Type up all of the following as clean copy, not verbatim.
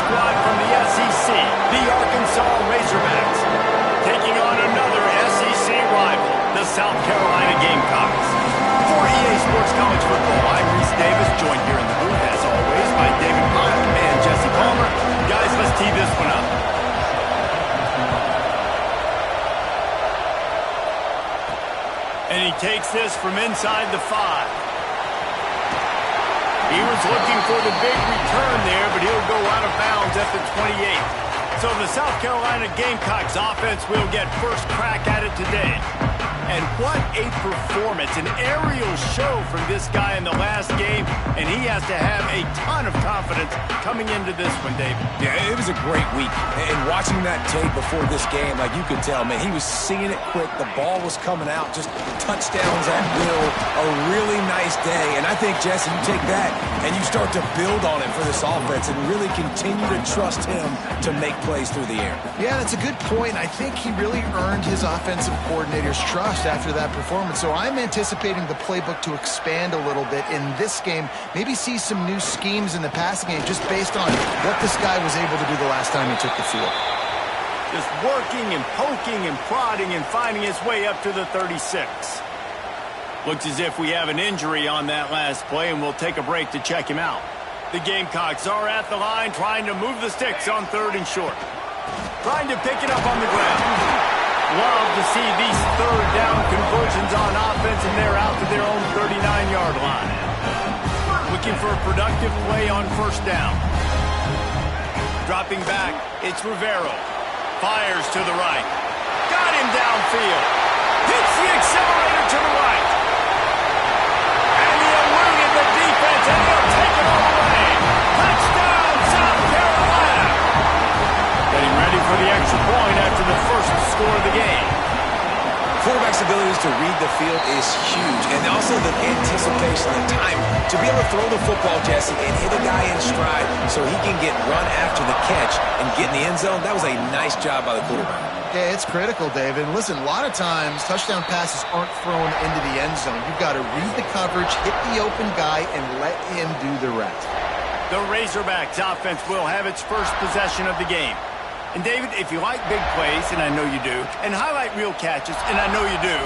squad from the SEC, the Arkansas Razorbacks, taking on another SEC rival, the South Carolina Gamecocks. For EA Sports College Football, I'm Reese Davis, joined here in the booth, as always, by David Pyle and Jesse Palmer. Guys, let's tee this one up. And he takes this from inside the 5. He was looking for the big return there, but he'll go out of bounds at the 28. So the South Carolina Gamecocks offense will get first crack at it today. And what a performance, an aerial show from this guy in the last game, and he has to have a ton of confidence coming into this one, David. Yeah, it was a great week. And watching that tape before this game, like you could tell, man, he was seeing it quick. The ball was coming out, just touchdowns at will. A really nice day. And I think, Jesse, you take that and you start to build on it for this offense and really continue to trust him to make plays through the air. Yeah, that's a good point. I think he really earned his offensive coordinator's trust after that performance. So I'm anticipating the playbook to expand a little bit in this game. Maybe see some new schemes in the passing game just based on what this guy was able to do the last time he took the field. Just working and poking and prodding and finding his way up to the 36. Looks as if we have an injury on that last play, and we'll take a break to check him out. The Gamecocks are at the line trying to move the sticks on 3rd and short. Trying to pick it up on the ground. Love to see these 3rd down conversions on offense, and they're out to their own 39-yard line. Looking for a productive play on 1st down. Dropping back, it's Rivero. Fires to the right. Got him downfield. Hits the accelerator to the right. And he eluded the defense, and he'll take it all the way. Touchdown, South Carolina. Getting ready for the extra point after the first score of the game. Quarterback's abilities to read the field is huge, and also the anticipation, the time to be able to throw the football, Jesse, and hit a guy in stride so he can get run after the catch and get in the end zone. That was a nice job by the quarterback. Yeah, it's critical, David. And listen, a lot of times touchdown passes aren't thrown into the end zone. You've got to read the coverage, hit the open guy, and let him do the rest. The Razorbacks offense will have its first possession of the game. And David, if you like big plays, and I know you do, and highlight real catches, and I know you do,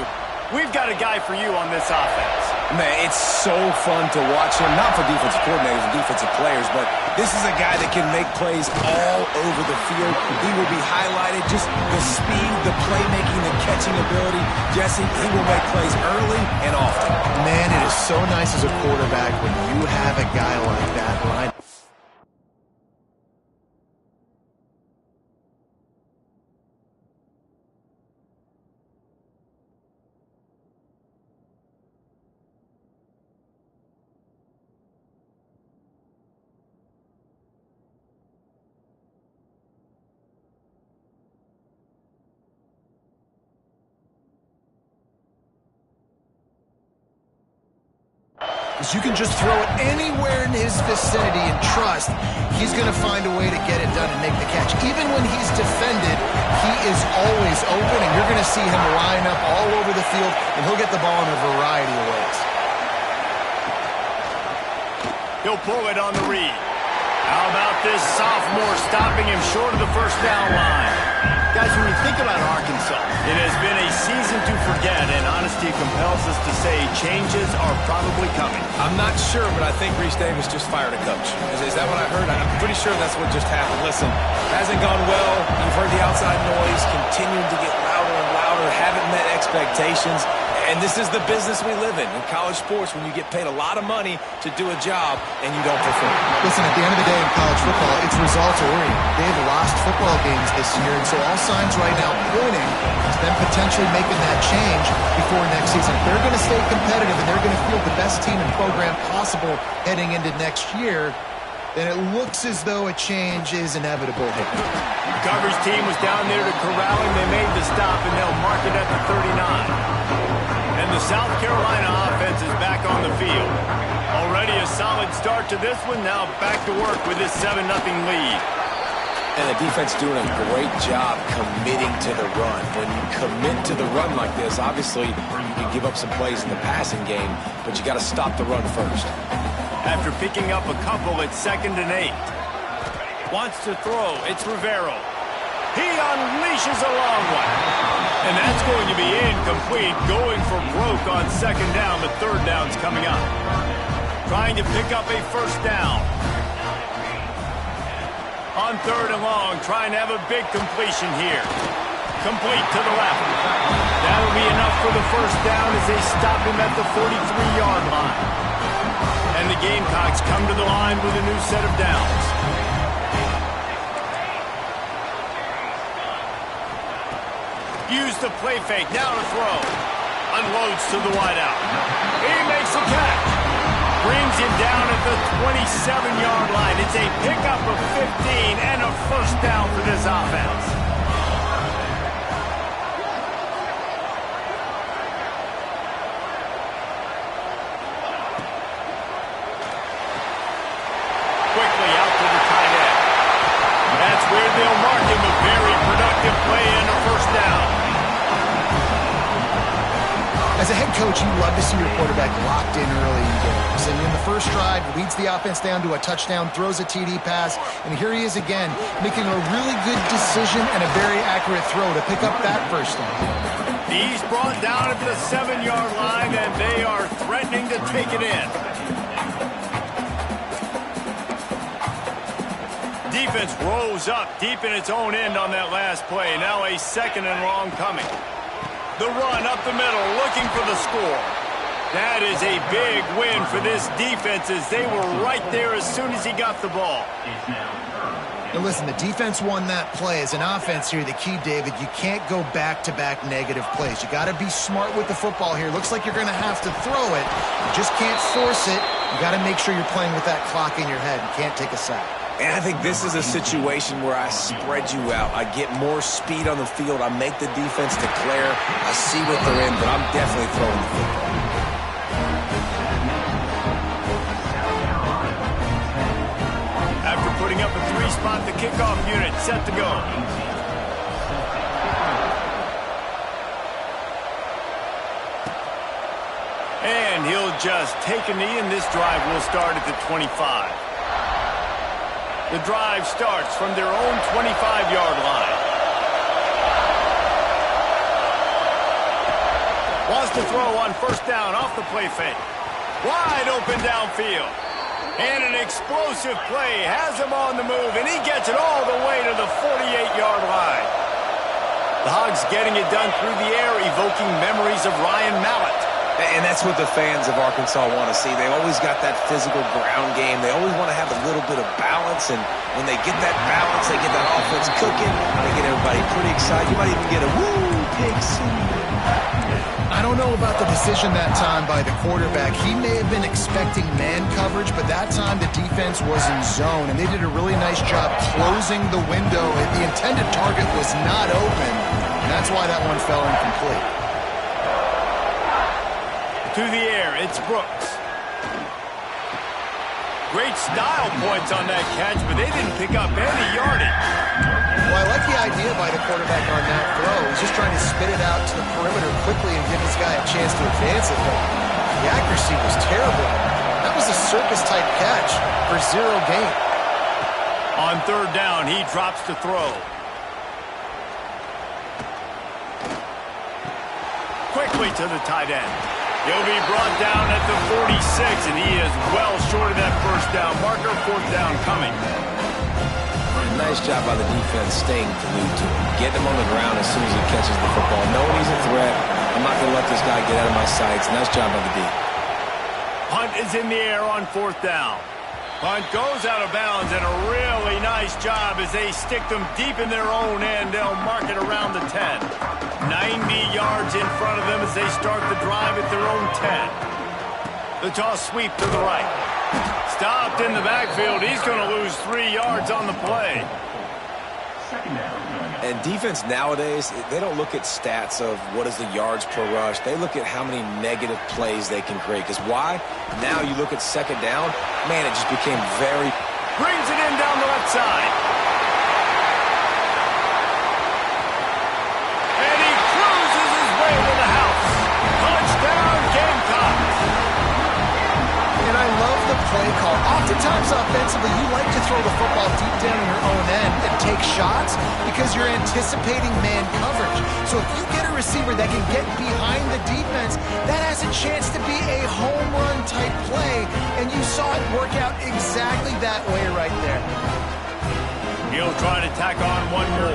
we've got a guy for you on this offense. Man, it's so fun to watch him, not for defensive coordinators and defensive players, but this is a guy that can make plays all over the field. He will be highlighted, just the speed, the playmaking, the catching ability. Jesse, he will make plays early and often. Man, it is so nice as a quarterback when you have a guy like that line. You can just throw it anywhere in his vicinity and trust he's going to find a way to get it done and make the catch. Even when he's defended, he is always open, and you're going to see him line up all over the field, and he'll get the ball in a variety of ways. He'll pull it on the read. How about this sophomore stopping him short of the 1st down line? Guys, when you think about Arkansas, it has been a season to forget, and honesty compels us to say changes are probably coming. I'm not sure, but I think Reese Davis just fired a coach. Is that what I heard? I'm pretty sure that's what just happened. Listen, hasn't gone well. You've heard the outside noise, continuing to get louder and louder, haven't met expectations. And this is the business we live in college sports, when you get paid a lot of money to do a job and you don't perform. Listen, at the end of the day in college football, it's results-oriented. They've lost football games this year, and so all signs right now pointing to them potentially making that change before next season. If they're going to stay competitive and they're going to field the best team and program possible heading into next year, then it looks as though a change is inevitable here. The coverage team was down there to corral him. They made the stop, and they'll mark it at the 39. And the South Carolina offense is back on the field. Already a solid start to this one. Now back to work with this 7-0 lead. And the defense doing a great job committing to the run. When you commit to the run like this, obviously you can give up some plays in the passing game, but you got to stop the run first. After picking up a couple, it's 2nd and 8. Wants to throw. It's Rivero. He unleashes a long one. And that's going to be incomplete. Going for broke on second down, but third down's coming up. Trying to pick up a first down. On third and long, trying to have a big completion here. Complete to the left. That'll be enough for the first down as they stop him at the 43-yard line. And the Gamecocks come to the line with a new set of downs. Use the play fake, now to throw. Unloads to the wideout. He makes a catch. Brings him down at the 27-yard line. It's a pickup of 15 and a first down for this offense. Quickly out to the tight end. That's where they'll mark him. A very productive play and a first down. As a head coach, you love to see your quarterback locked in early in games. And in the first drive, leads the offense down to a touchdown, throws a TD pass, and here he is again, making a really good decision and a very accurate throw to pick up that first down. He's brought down at the 7-yard line, and they are threatening to take it in. Defense rose up deep in its own end on that last play. Now a second and long coming. The run up the middle, looking for the score. That is a big win for this defense as they were right there as soon as he got the ball. Now listen, the defense won that play. As an offense here, the key, David, you can't go back-to-back negative plays. You got to be smart with the football here. Looks like you're going to have to throw it. You just can't force it. You got to make sure you're playing with that clock in your head. You can't take a sack. And I think this is a situation where I spread you out. I get more speed on the field. I make the defense declare. I see what they're in, but I'm definitely throwing the football. After putting up a three-spot, the kickoff unit set to go. And he'll just take a knee, and this drive will start at the 25. The drive starts from their own 25-yard line. Wants to throw on first down off the play fake. Wide open downfield. And an explosive play has him on the move, and he gets it all the way to the 48-yard line. The Hogs getting it done through the air, evoking memories of Ryan Mallett. And that's what the fans of Arkansas want to see. They always got that physical ground game. They always want to have a little bit of balance. And when they get that balance, they get that offense cooking. They get everybody pretty excited. You might even get a woo, Pig City. I don't know about the decision that time by the quarterback. He may have been expecting man coverage, but that time the defense was in zone. And they did a really nice job closing the window. The intended target was not open. And that's why that one fell incomplete. To the air, it's Brooks. Great style points on that catch, but they didn't pick up any yardage. Well, I like the idea by the quarterback on that throw. He's just trying to spit it out to the perimeter quickly and give this guy a chance to advance it, but the accuracy was terrible. That was a circus-type catch for zero gain. On third down, he drops to throw. Quickly to the tight end. He'll be brought down at the 46, and he is well short of that first down marker. Fourth down coming. Nice job by the defense staying glued to him. Getting him on the ground as soon as he catches the football. Knowing he's a threat, I'm not going to let this guy get out of my sights. Nice job by the D. Hunt is in the air on fourth down. Hunt goes out of bounds, and a really nice job as they stick them deep in their own end. They'll mark it around the 10. 90 yards in front of them as they start the drive at their own 10. The toss sweep to the right. Stopped in the backfield. He's going to lose 3 yards on the play. And defense nowadays, they don't look at stats of what is the yards per rush. They look at how many negative plays they can create. Because why? Now you look at second down, man, it just became very... Brings it in down the left side. And he cruises his way to the house. Touchdown, Gamecocks. And I love the play call. Oftentimes, offensively, you like to throw the football deep down in your own end and take shots because you're anticipating man coverage. So if you get a receiver that can get behind the defense, that has a chance to be a home run type play, and you saw it work out exactly that way right there. He'll try to tack on one more.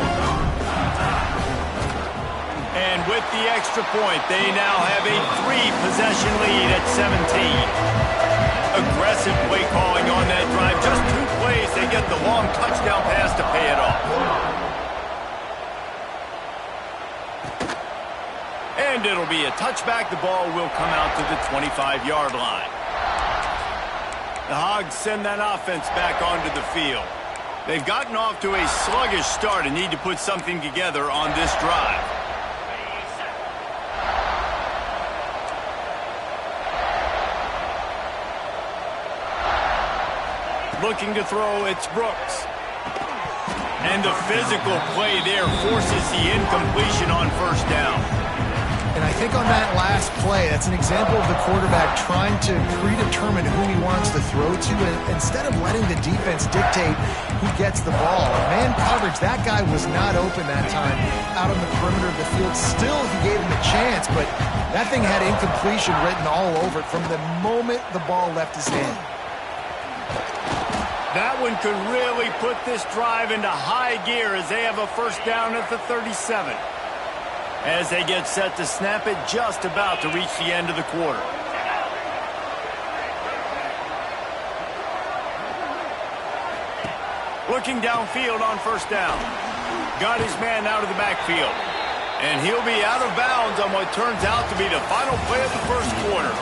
And with the extra point, they now have a 3-possession lead at 17. Aggressive play calling on that drive. Just 2 plays, they get the long touchdown pass to pay it off. And it'll be a touchback. The ball will come out to the 25-yard line. The Hogs send that offense back onto the field. They've gotten off to a sluggish start and need to put something together on this drive. Looking to throw, it's Brooks. And the physical play there forces the incompletion on first down. And I think on that last play, that's an example of the quarterback trying to predetermine who he wants to throw to, and instead of letting the defense dictate who gets the ball. Man coverage, that guy was not open that time out on the perimeter of the field. Still, he gave him a chance, but that thing had incompletion written all over it from the moment the ball left his hand. That one could really put this drive into high gear as they have a first down at the 37. As they get set to snap it, just about to reach the end of the quarter. Looking downfield on first down. Got his man out of the backfield. And he'll be out of bounds on what turns out to be the final play of the first quarter.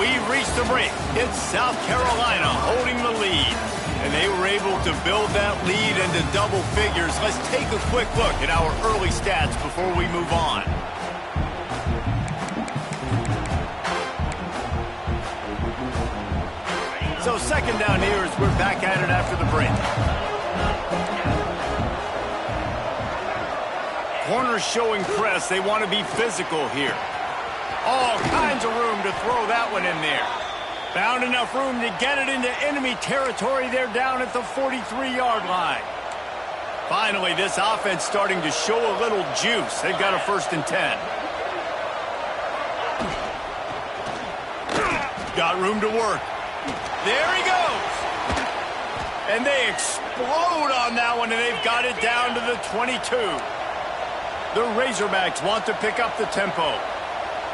We've reached the break. It's South Carolina holding the lead. And they were able to build that lead into double figures. Let's take a quick look at our early stats before we move on. So second down here as we're back at it after the break. Corners showing press. They want to be physical here. All kinds of room to throw that one in there. Found enough room to get it into enemy territory. They're down at the 43-yard line. Finally, this offense starting to show a little juice. They've got a 1st and 10. Got room to work. There he goes. And they explode on that one, and they've got it down to the 22. The Razorbacks want to pick up the tempo.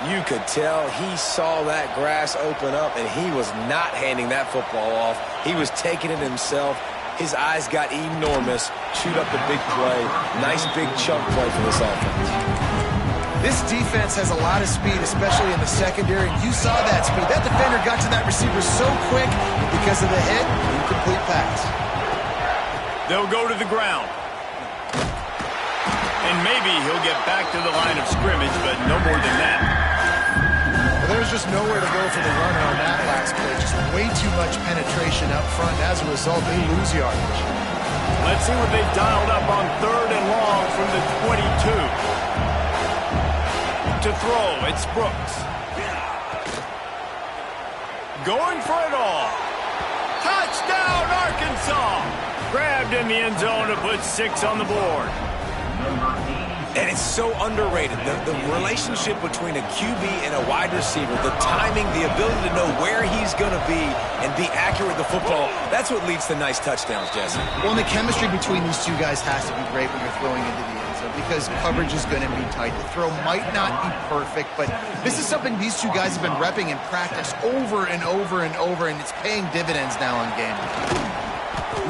You could tell he saw that grass open up, and he was not handing that football off. He was taking it himself. His eyes got enormous. Shoot up the big play. Nice big chunk play for this offense. This defense has a lot of speed, especially in the secondary, and you saw that speed. That defender got to that receiver so quick because of the hit, incomplete pass. They'll go to the ground. And maybe he'll get back to the line of scrimmage, but no more than that. Well, there's just nowhere to go for the runner on that last play. Just way too much penetration up front. As a result, they lose yardage. Let's see what they've dialed up on 3rd and long from the 22. To throw, it's Brooks. Going for it all. Touchdown, Arkansas! Grabbed in the end zone to put 6 on the board. And it's so underrated. The relationship between a QB and a wide receiver, the timing, the ability to know where he's going to be and be accurate with the football, that's what leads to nice touchdowns, Jesse. Well, and the chemistry between these two guys has to be great when you're throwing into the end zone because coverage is going to be tight. The throw might not be perfect, but this is something these two guys have been repping in practice over and over and over, and it's paying dividends now on game.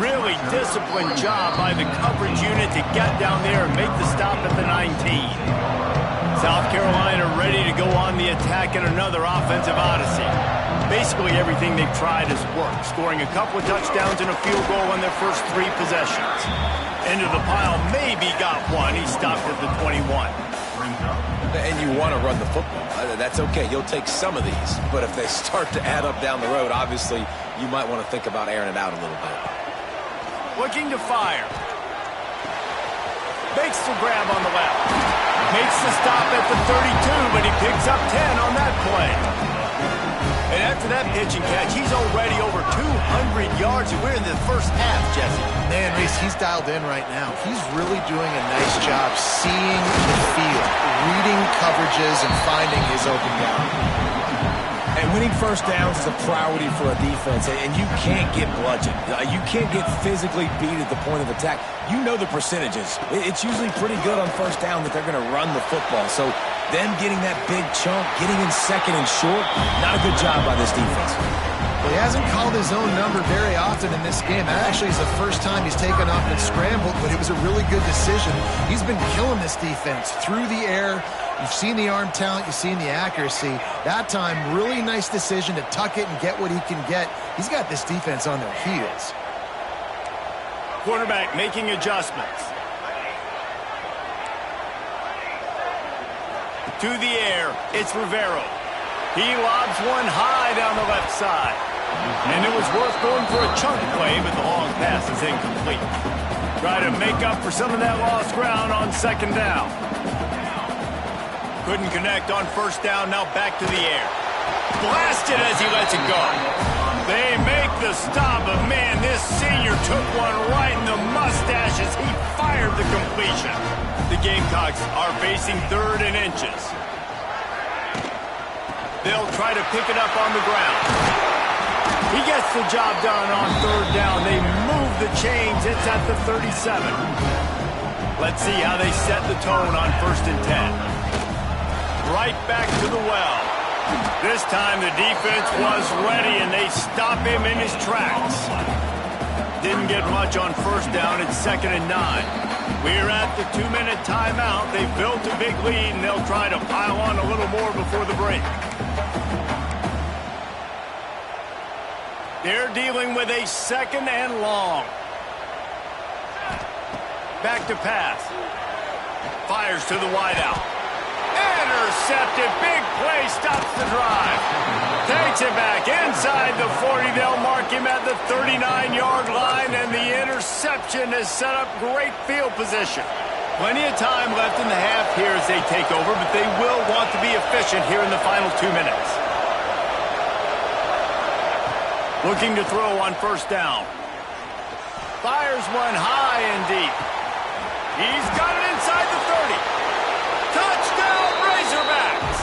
Really disciplined job by the coverage unit to get down there and make the stop at the 19. South Carolina ready to go on the attack in another offensive odyssey. Basically everything they've tried has worked, scoring a couple of touchdowns and a field goal on their first 3 possessions. Into the pile, maybe got one. He stopped at the 21. And you want to run the football. That's okay. You'll take some of these. But if they start to add up down the road, obviously you might want to think about airing it out a little bit. Looking to fire. Makes the grab on the left. Makes the stop at the 32, but he picks up 10 on that play. And after that pitch and catch, he's already over 200 yards, and we're in the first half, Jesse. Man, Reese, he's dialed in right now. He's really doing a nice job seeing the field, reading coverages, and finding his open guy. And winning first downs is a priority for a defense, and you can't get bludgeoned. You can't get physically beat at the point of attack. You know the percentages. It's usually pretty good on first down that they're going to run the football. So them getting that big chunk, getting in second and short, not a good job by this defense. Well, he hasn't called his own number very often in this game. That actually is the first time he's taken off and scrambled, but it was a really good decision. He's been killing this defense through the air. You've seen the arm talent, you've seen the accuracy. That time, really nice decision to tuck it and get what he can get. He's got this defense on their heels. Quarterback making adjustments. To the air, it's Rivero. He lobs one high down the left side. And it was worth going for a chunk play, but the long pass is incomplete. Try to make up for some of that lost ground on second down. Couldn't connect on first down, now back to the air. Blasted as he lets it go. They make the stop, but man, this senior took one right in the mustache as he fired the completion. The Gamecocks are facing 3rd and inches. They'll try to pick it up on the ground. He gets the job done on 3rd down. They move the chains. It's at the 37. Let's see how they set the tone on 1st and 10. Right back to the well. This time the defense was ready, and they stop him in his tracks. Didn't get much on first down. It's 2nd and 9. We're at the 2-minute timeout. They've built a big lead, and they'll try to pile on a little more before the break. They're dealing with a 2nd and long. Back to pass. Fires to the wideout. Intercepted. Big play. Stops the drive. Takes it back inside the 40. They'll mark him at the 39-yard line, and the interception has set up great field position. Plenty of time left in the half here as they take over, but they will want to be efficient here in the final 2 minutes. Looking to throw on first down. Fires one high and deep. He's got it inside the 30. Touchdown, Razorbacks!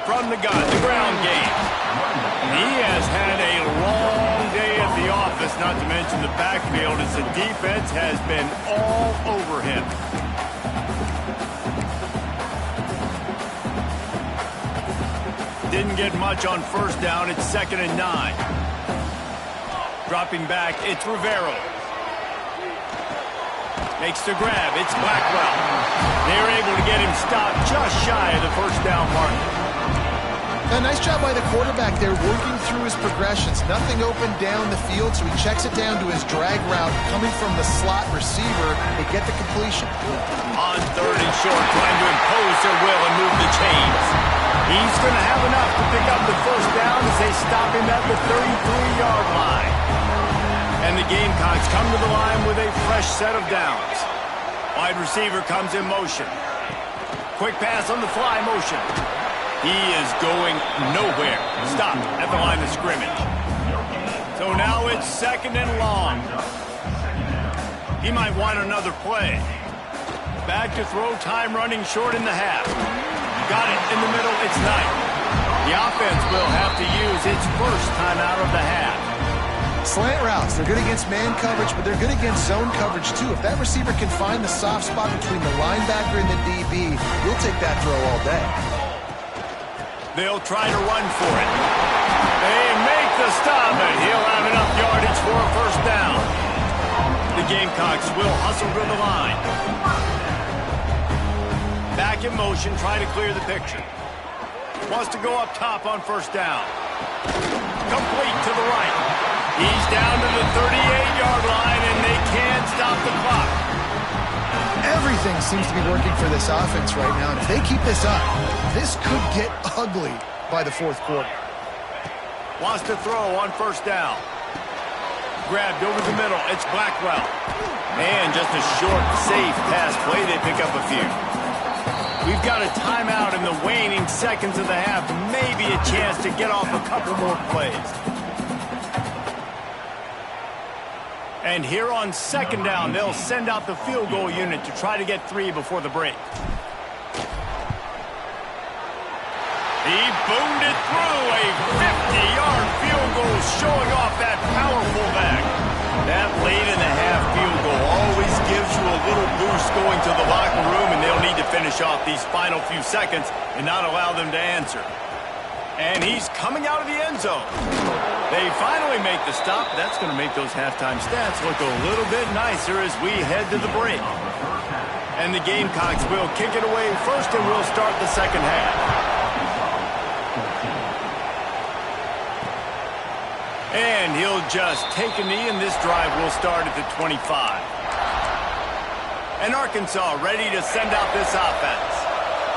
From the gun, the ground game. He has had a long day at the office, not to mention the backfield, as the defense has been all over him. Didn't get much on first down. It's 2nd and 9. Dropping back, it's Rivero. Makes the grab. It's Blackwell. They're able to get him stopped just shy of the first down mark. A nice job by the quarterback there, working through his progressions. Nothing open down the field, so he checks it down to his drag route. Coming from the slot receiver, they get the completion. On 3rd and short, trying to impose their will and move the chains. He's going to have enough to pick up the first down as they stop him at the 33-yard line. And the Gamecocks come to the line with a fresh set of downs. Wide receiver comes in motion. Quick pass on the fly motion. He is going nowhere. Stopped at the line of scrimmage. So now it's 2nd and long. He might want another play. Back to throw, time running short in the half. Got it in the middle, it's Knight. The offense will have to use its first time out of the half. Slant routes, they're good against man coverage, but they're good against zone coverage too. If that receiver can find the soft spot between the linebacker and the DB, he'll take that throw all day. They'll try to run for it. They make the stop, and he'll have enough yardage for a first down. The Gamecocks will hustle to the line. Back in motion, trying to clear the picture. Wants to go up top on first down. Complete to the right. He's down to the 38-yard line, and they can't stop the clock. Everything seems to be working for this offense right now, and if they keep this up, this could get ugly by the 4th quarter. Wants to throw on first down. grabbed over the middle. It's Blackwell. And just a short, safe pass play. They pick up a few. We've got a timeout in the waning seconds of the half. Maybe a chance to get off a couple more plays. And here on second down, they'll send out the field goal unit to try to get 3 before the break. He boomed it through a 50-yard field goal, showing off that powerful back. That late in the half field goal always gives you a little boost going to the locker room, and they'll need to finish off these final few seconds and not allow them to answer. And he's coming out of the end zone. They finally make the stop. That's going to make those halftime stats look a little bit nicer as we head to the break. And the Gamecocks will kick it away first, and we'll start the second half. And he'll just take a knee, and this drive will start at the 25. And Arkansas ready to send out this offense.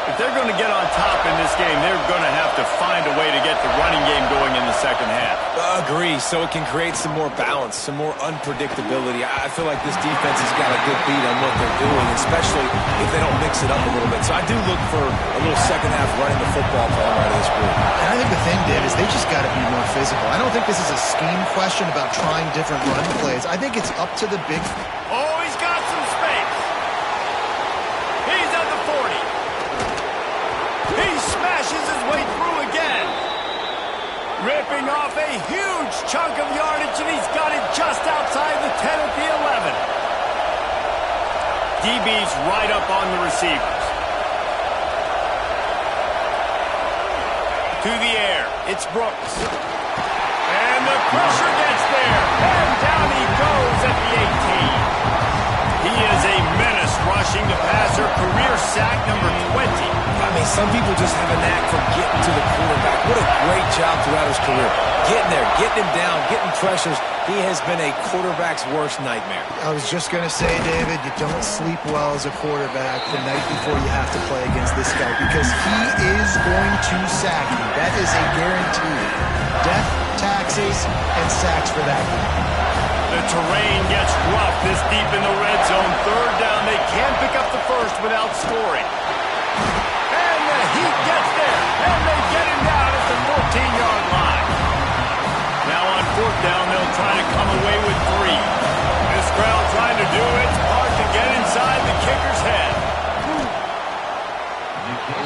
If they're going to get on top in this game, they're going to have to find a way to get the running game going in the second half. Agree, so it can create some more balance, some more unpredictability. I feel like this defense has got a good beat on what they're doing, especially if they don't mix it up a little bit. So I do look for a little second half running the football to come out of this group. And I think the thing, Dave, is they just got to be more physical. I don't think this is a scheme question about trying different run plays. I think it's up to the big... Oh, he's got some space. He's at the 40. He smashes his way through again. Ripping off a huge chunk of yardage, and he's got it just outside the 10 at the 11. DB's right up on the receivers. To the air, it's Brooks. And the pressure gets there. And down he goes at the 18. He is a menace rushing the passer. Career sack number 20. I mean, some people just have a knack for getting to the quarterback. What a great job throughout his career. Getting there, getting him down, getting pressures. He has been a quarterback's worst nightmare. I was just going to say, David, you don't sleep well as a quarterback the night before you have to play against this guy because he is going to sack you. That is a guarantee. Death, taxes, and sacks for that guy. The terrain gets rough this deep in the red zone. Third down, they can't pick up the first without scoring. And the heat gets there, and they get him down at the 14-yard line. Now on fourth down, they'll try to come away with 3. This crowd trying to do its part to get inside the kicker's head.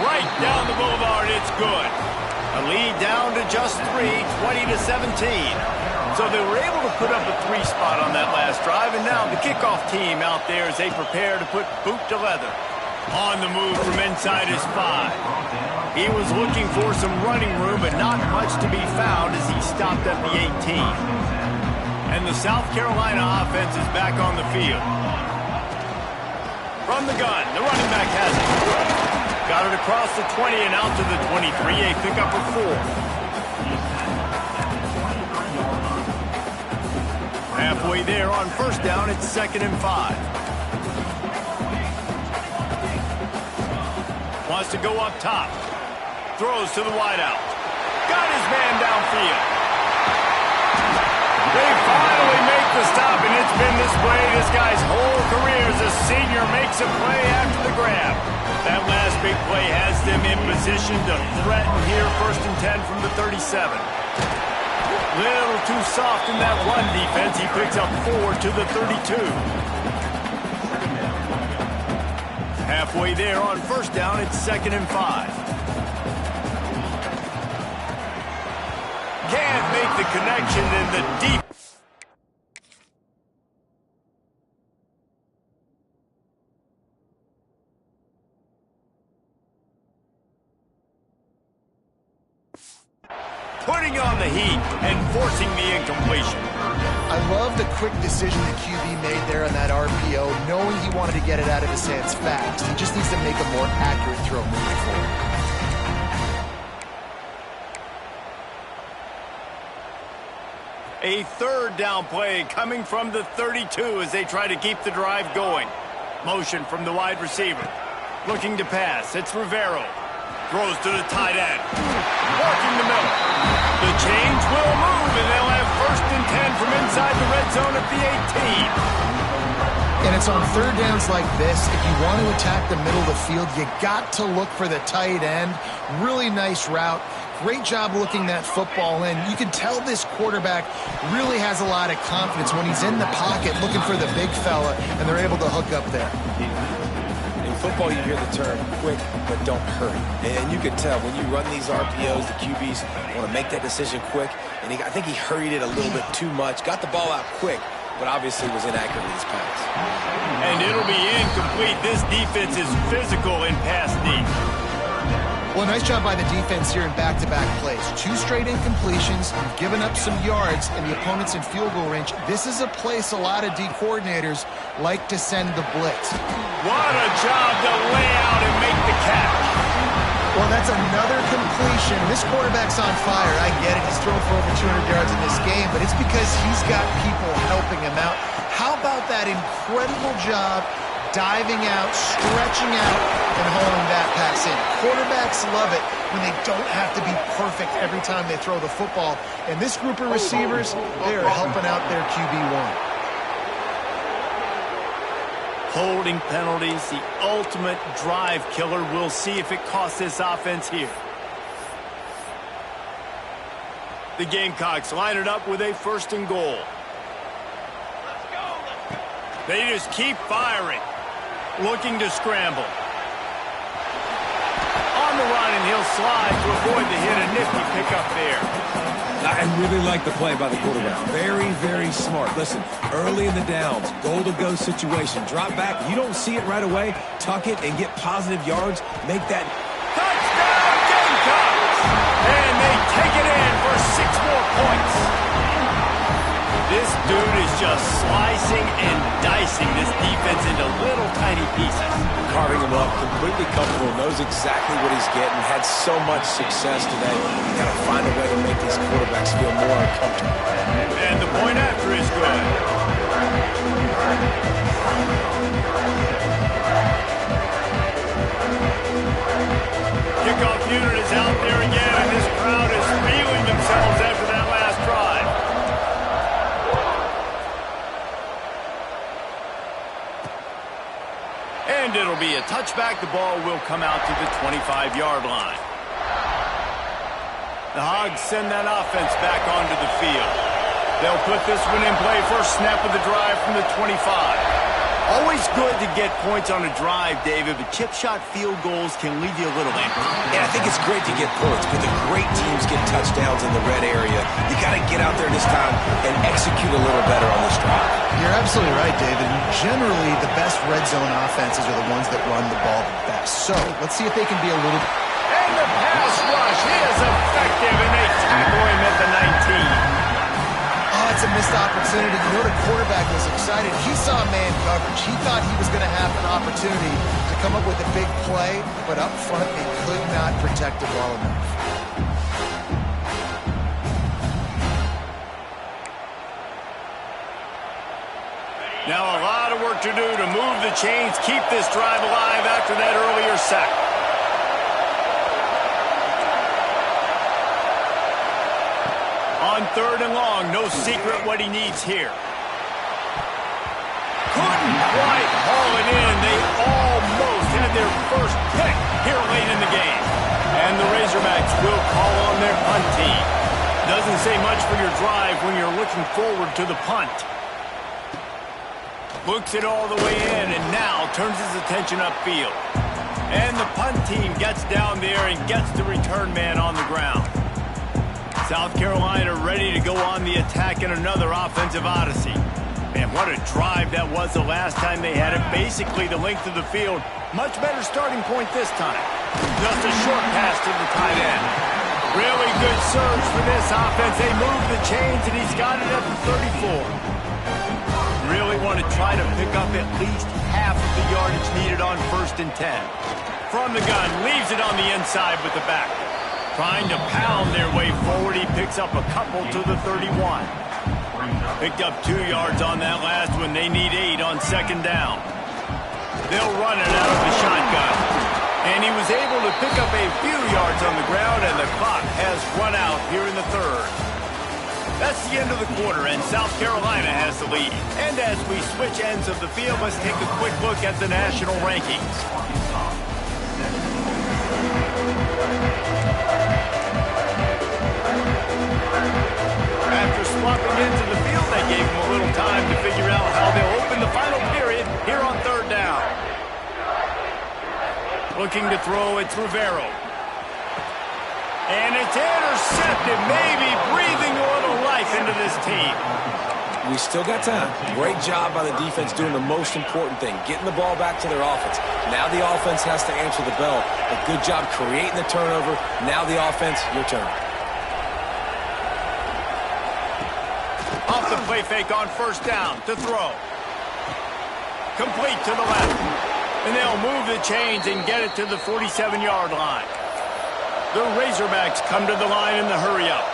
Right down the boulevard, it's good. A lead down to just 3, 20-17. So they were able to put up a 3 spot on that last drive, and now the kickoff team out there as they prepare to put boot to leather. On the move from inside his 5. He was looking for some running room, but not much to be found as he stopped at the 18. And the South Carolina offense is back on the field. From the gun, the running back has it. Got it across the 20 and out to the 23, a pickup of 4. Halfway there on first down, it's 2nd and 5. Wants to go up top. Throws to the wideout. Got his man downfield. They finally make the stop, and it's been this way this guy's whole career as a senior makes a play after the grab. That last big play has them in position to threaten here 1st and 10 from the 37. Little too soft in that run defense. He picks up 4 to the 32. Halfway there on first down, it's 2nd and 5. Can't make the connection in the deep. Putting on the heat and forcing the incompletion. I love the quick decision the QB made there on that RPO, knowing he wanted to get it out of his hands fast. He just needs to make a more accurate throw moving forward. A 3rd down play coming from the 32 as they try to keep the drive going. Motion from the wide receiver. Looking to pass. It's Rivero. Throws to the tight end. Working the middle. The change will move, and they'll have first and 10 from inside the red zone at the 18. And it's on third downs like this. If you want to attack the middle of the field, you got to look for the tight end. Really nice route. Great job looking that football in. You can tell this quarterback really has a lot of confidence when he's in the pocket looking for the big fella, and they're able to hook up there. In football, you hear the term quick, but don't hurry. And you can tell when you run these RPOs, the QBs want to make that decision quick. And I think he hurried it a little bit too much. Got the ball out quick, but obviously was inaccurate with his pass. And it'll be incomplete. This defense is physical in pass deep. Well, nice job by the defense here in back-to-back plays. 2 straight incompletions. You've given up some yards, and the opponent's in field goal range. This is a place a lot of D coordinators like to send the blitz. What a job to lay out and make the catch. Well, that's another completion. This quarterback's on fire. I get it. He's thrown for over 200 yards in this game, but it's because he's got people helping him out. How about that incredible job diving out, stretching out, and hauling that pass in? Quarterbacks love it when they don't have to be perfect every time they throw the football. And this group of receivers, they are helping out their QB1. Holding penalties, the ultimate drive killer. We'll see if it costs this offense here. The Gamecocks line it up with a first and goal. They just keep firing. Looking to scramble. On the run, and he'll slide to avoid the hit. A nifty pickup there. I really like the play by the quarterback. Very, very smart. Listen, early in the downs, goal-to-go situation. Drop back. You don't see it right away. Tuck it and get positive yards. Make that. Touchdown, Gamecocks! And they take it in for 6 more points. This dude is just slicing and dicing this defense into little tiny pieces. Carving him up, completely comfortable, knows exactly what he's getting, had so much success today. You got to find a way to make these quarterbacks feel more uncomfortable. And the point after is good. Kickoff unit is out there again, and this crowd is feeling themselves after that last drive. And it'll be a touchback. The ball will come out to the 25-yard line. The Hogs send that offense back onto the field. They'll put this one in play. First snap of the drive from the 25. Always good to get points on a drive, David, but chip shot field goals can leave you a little empty. Yeah, I think it's great to get points, but the great teams get touchdowns in the red area. You got to get out there this time and execute a little better on this drive. You're absolutely right, David. Generally, the best red zone offenses are the ones that run the ball the best. So, let's see if they can be a little... And the pass rush is effective, and they tackle him at the 19. Oh, it's a missed opportunity. You know, the quarterback was excited. He saw man coverage. He thought he was going to have an opportunity to come up with a big play, but up front, they could not protect it well enough. Now a lot of work to do to move the chains, keep this drive alive after that earlier sack. On third and long, no secret what he needs here. Couldn't quite haul it in. They almost had their first pick here late in the game. And the Razorbacks will call on their punt team. Doesn't say much for your drive when you're looking forward to the punt. Books it all the way in and now turns his attention upfield. And the punt team gets down there and gets the return man on the ground. South Carolina ready to go on the attack in another offensive odyssey. Man, what a drive that was the last time they had it. Basically the length of the field. Much better starting point this time. Just a short pass to the tight end. Really good surge for this offense. They move the chains and he's got it at the 34. Really want to try to pick up at least half of the yardage needed on 1st and 10. From the gun, leaves it on the inside with the back. Trying to pound their way forward, he picks up a couple to the 31. Picked up 2 yards on that last one. They need 8 on 2nd down. They'll run it out of the shotgun. And he was able to pick up a few yards on the ground, and the clock has run out here in the 3rd. That's the end of the quarter, and South Carolina has the lead. And as we switch ends of the field, let's take a quick look at the national rankings. After swapping into the field, that gave them a little time to figure out how they'll open the final period here on third down. Looking to throw, it's Rivero. And it's intercepted, maybe breathing a little life into this team. We still got time. Great job by the defense doing the most important thing, getting the ball back to their offense. Now the offense has to answer the bell. A good job creating the turnover. Now the offense, your turn. Off the play fake on first down to throw. Complete to the left. And they'll move the chains and get it to the 47-yard line. The Razorbacks come to the line in the hurry-up.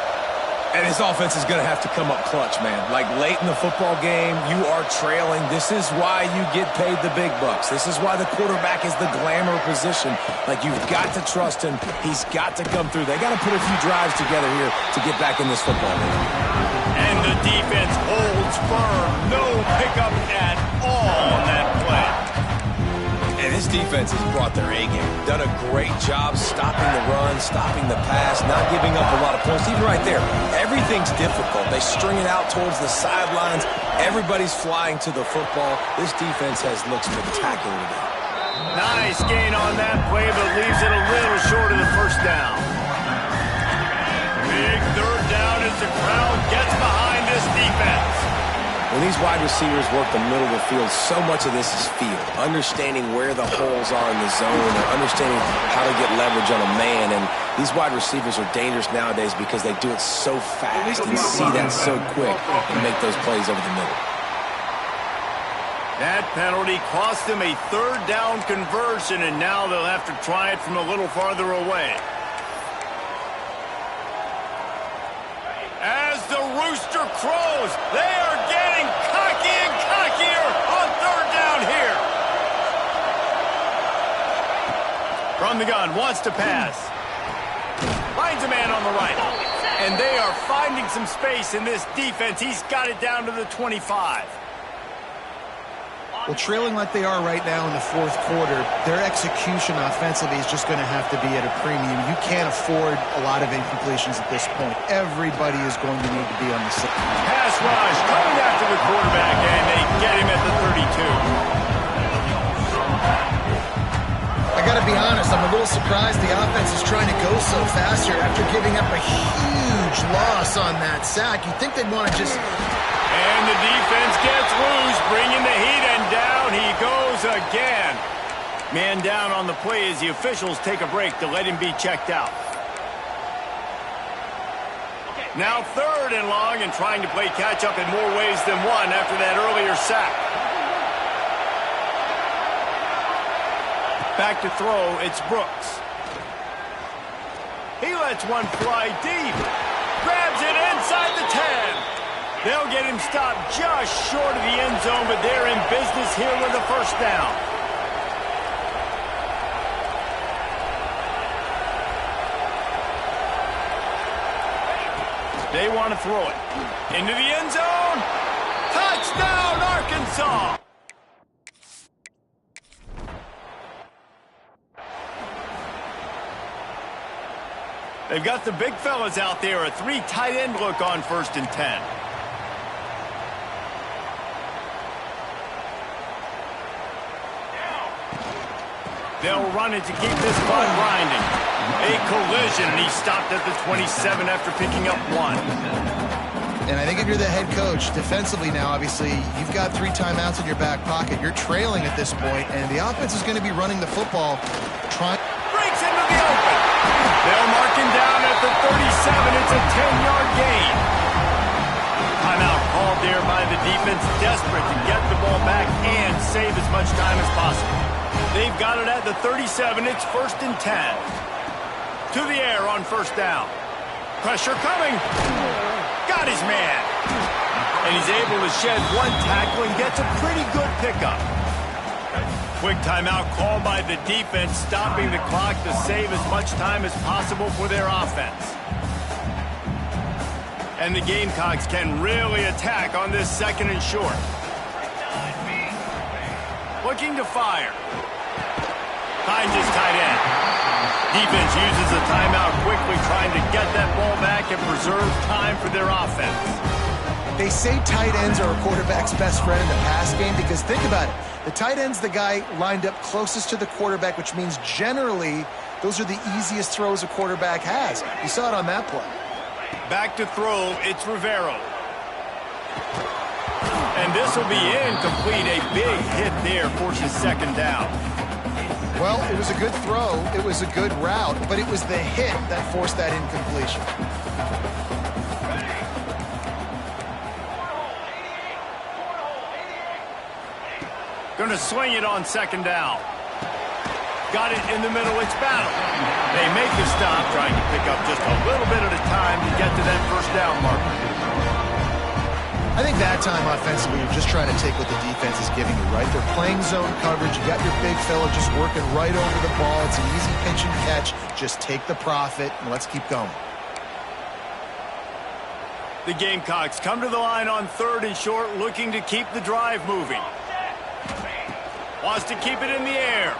And his offense is going to have to come up clutch, man. Like late in the football game, you are trailing. This is why you get paid the big bucks. This is why the quarterback is the glamour position. Like, you've got to trust him. He's got to come through. They got to put a few drives together here to get back in this football game. And the defense holds firm. No pickup at all on that play. And this defense has brought their A-game. Done a great job stopping the run, stopping the pass, not giving up a lot of points. Even right there, everything's difficult. They string it out towards the sidelines. Everybody's flying to the football. This defense has looked spectacular today. Nice gain on that play, but leaves it a little short of the first down. Big third down as the crowd gets behind this defense. When these wide receivers work the middle of the field, so much of this is feel. Understanding where the holes are in the zone, or understanding how to get leverage on a man. And these wide receivers are dangerous nowadays because they do it so fast and see that so quick and make those plays over the middle. That penalty cost them a third down conversion, and now they'll have to try it from a little farther away. As the rooster crows, they are getting cocky and cockier on third down here. From the gun, wants to pass. Finds a man on the right. And they are finding some space in this defense. He's got it down to the 25. Well, trailing like they are right now in the fourth quarter, their execution offensively is just going to have to be at a premium. You can't afford a lot of incompletions at this point. Everybody is going to need to be on the side. Pass rush coming after the quarterback, and they get him at the 32. I got to be honest, I'm a little surprised the offense is trying to go so fast here after giving up a huge loss on that sack. You'd think they'd want to just... And the defense gets loose, bringing the heat, and down he goes again. Man down on the play as the officials take a break to let him be checked out. Now third and long, and trying to play catch-up in more ways than one after that earlier sack. Back to throw, it's Brooks. He lets one fly deep. Grabs it inside the 10. They'll get him stopped just short of the end zone, but they're in business here with a first down. They want to throw it. Into the end zone. Touchdown, Arkansas! They've got the big fellas out there, a 3 tight end look on 1st and 10. They'll run it to keep this clock grinding. A collision, and he stopped at the 27 after picking up 1. And I think if you're the head coach, defensively now, obviously, you've got 3 timeouts in your back pocket. You're trailing at this point, and the offense is going to be running the football. Breaks into the open. They'll mark him down at the 37. It's a 10-yard gain. Timeout called there by the defense, desperate to get the ball back and save as much time as possible. They've got it at the 37. It's 1st and 10. To the air on 1st down. Pressure coming. Got his man. And he's able to shed 1 tackle and gets a pretty good pickup. Quick timeout called by the defense, stopping the clock to save as much time as possible for their offense. And the Gamecocks can really attack on this 2nd and short. Looking to fire. Finds his tight end. Defense uses a timeout quickly, trying to get that ball back and preserve time for their offense. They say tight ends are a quarterback's best friend in the pass game because think about it. The tight end's the guy lined up closest to the quarterback, which means generally those are the easiest throws a quarterback has. You saw it on that play. Back to throw, it's Rivero. And this will be incomplete. A big hit there forces 2nd down. Well, it was a good throw, it was a good route, but it was the hit that forced that incompletion. Going to swing it on 2nd down. Got it in the middle, it's battle. They make the stop, trying to pick up just a little bit at a time to get to that 1st down marker. I think that time offensively, you're just trying to take what the defense is giving you, right? They're playing zone coverage. You got your big fella just working right over the ball. It's an easy pinch and catch. Just take the profit, and let's keep going. The Gamecocks come to the line on 3rd and short, looking to keep the drive moving. Wants to keep it in the air.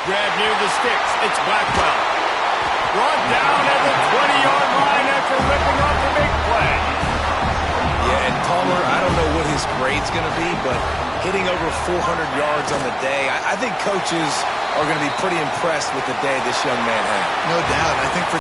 Grab near the sticks. It's Blackwell. Brought down at the 20-yard line after ripping off the big play. Yeah, and Palmer, I don't know what his grade's going to be, but hitting over 400 yards on the day, I think coaches are going to be pretty impressed with the day this young man had. No doubt. I think for